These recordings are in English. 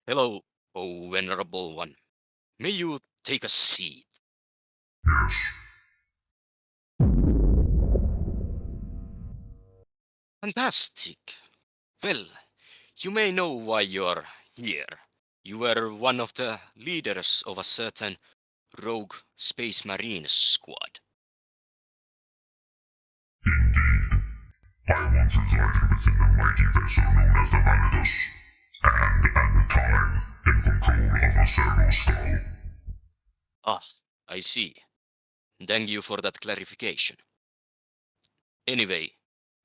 Hello, O Venerable One. May you take a seat. Yes, Fantastic. Well, you may know why you're here. You were one of the leaders of a certain rogue Space Marine squad. I once resided within the mighty vessel known as the Vanidus, and at the time, in control of a servo skull. Ah, I see. Thank you for that clarification. Anyway,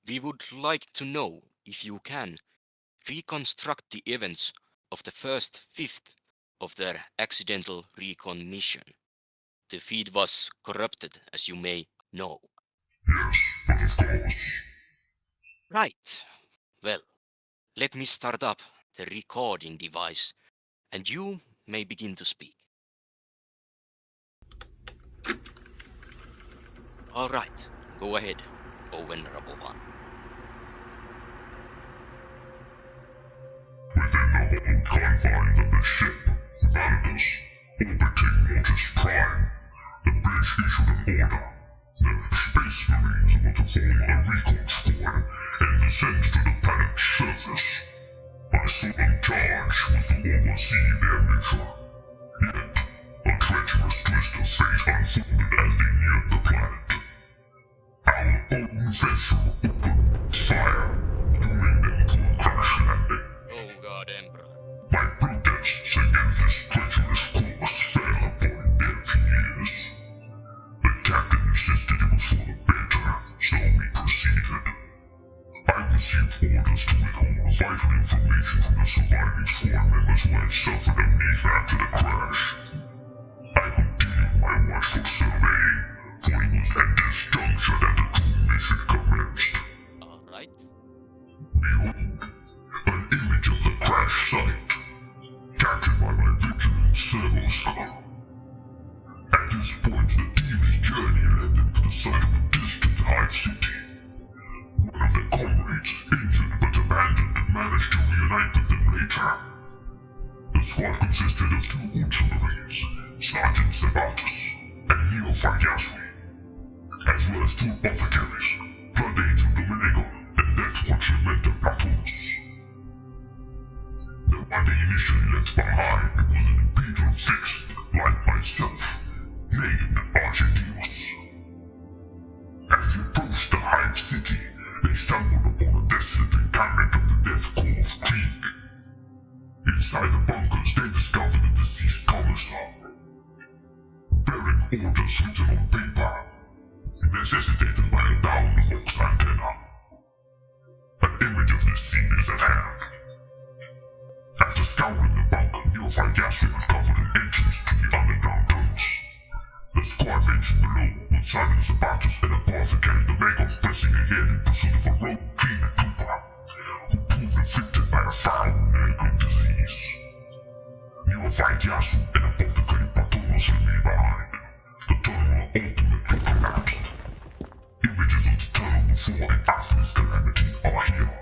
we would like to know if you can reconstruct the events of the first fifth of their accidental recon mission. The feed was corrupted, as you may know. Yes, but of course. Right. Well, let me start up the recording device, and you may begin to speak. All right, go ahead, O Venerable One. Within the hollow confines of the ship, Vanidus, orbiting Mortis Prime, the bridge issued an order. The Space Marines were to form a recon squad and descend to the planet's surface. My solemn charge was to oversee their mission. Yet, a treacherous twist of fate unfolded as they neared the planet. Our own vessel opened fire, dooming them to a crash landing. Oh God, Emperor. My protests against this treacherous course fell upon deaf ears. The captain insisted it was for the better, so we proceeded. I received orders to withhold vital information from the surviving squad members who had suffered a knee after the crash. I continued my watchful surveying, for it was at this juncture that the true mission commenced. All right. Behold, an image of the crash site, captured by my vigilant servo skull. At this point, the team's journey led them to the site of a distant hive city. One of their comrades, injured but abandoned, managed to reunite with them later. The squad consisted of two Ultramarines, Sergeant Separatum and Neophyte Yasui, as well as two apothecaries, Blood Angel Dominego and Death Watcher Mentor Patronus. The one they initially left behind was an Imperial fixed, like myself, named Archedios. As they approached the hive city, they stumbled upon a desolate encampment of the Death Corps of Krieg. Inside the bunkers, they discovered the deceased commissar, bearing orders written on paper, necessitated by a downed Vox antenna. An image of this scene is at hand. After scouring the bunker, Neophyte Yasui uncovered an entrance to the underground tunnels. The squad ventured below, with Sergeant Separatum and Apothecary Dominego pressing ahead in pursuit of a rogue cleaner trooper, who proved afflicted by a foul medical disease. Neophyte Yasui and Apothecary Patronus remained behind. The tunnel ultimately collapsed. Images of the tunnel before and after this calamity are here.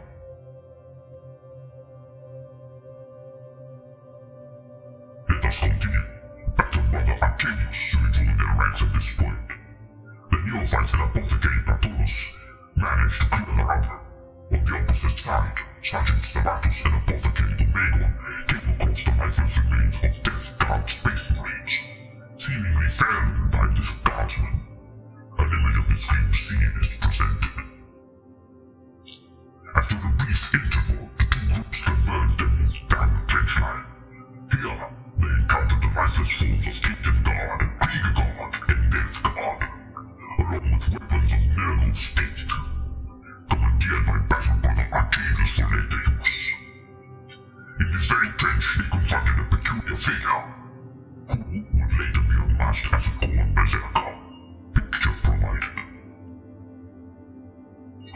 Let us continue. Back to Brother Archedius, rejoined their ranks at this point. The Neophytes and Apothecary Patronus managed to clear the rubber. On the opposite side, Sergeant Separatum and Apothecary Dominego came across the lifeless remains of Death Guard Space Marines, seemingly fairly by this guardsman. An image of this grim scene is presented. After a brief interval, the two groups converged and moved down the trench line. Here, they encountered the lifeless forms of Kingdom Guard, Krieger Guard, and Death Guard, along with weapons of Nurgle State, commandeered by Battle Brother Archedius for later use. In this very trench, they confronted a peculiar figure, who would later be unmasked as a Corn Berserker. Picture provided.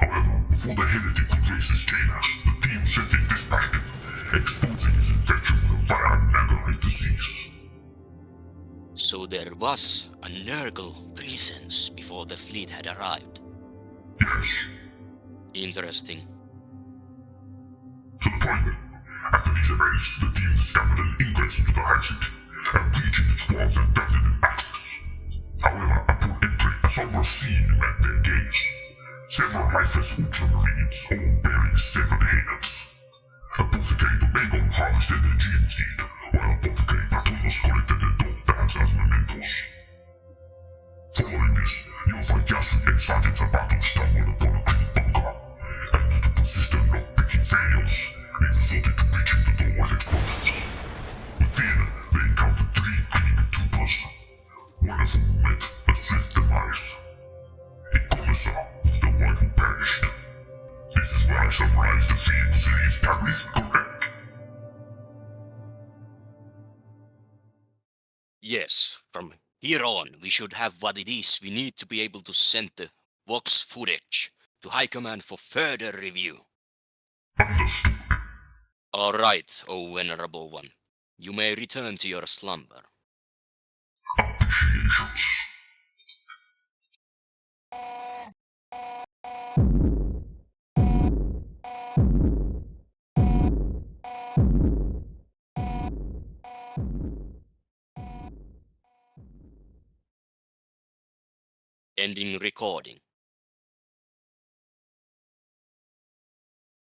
However, before the heretic could raise his chainers, the team swiftly dispatched him, exposing his infection with a viral Nurgle disease. So there was a Nurgle presence before the fleet had arrived. Yes. Interesting. To the point, After these events, the team scattered an ingress into the high city, and breaching its walls and granted an access. However, upon entry, a somber scene met their gaze. Several lifeless ultramarines, all bearing severed heads. Apothecary Domingo harvested their gene seed, while Apothecary Patronus collected their dog tags as mementos. Following this, you'll find Yasu and Sergeant Separatum stumbled upon a green bunker, and due to persistent lock-picking failures, they resorted to breaching the door with explosives. Within, they encountered 3 cleaning troopers, one of whom met a swift demise. A commissar was the one who perished. This is where I summarize the themes in his tablet, correct? Yes, from here on, we should have what it is we need to be able to send the Vox footage to High Command for further review. Understood. All right, O Venerable One. You may return to your slumber. Appreciations. Ending recording.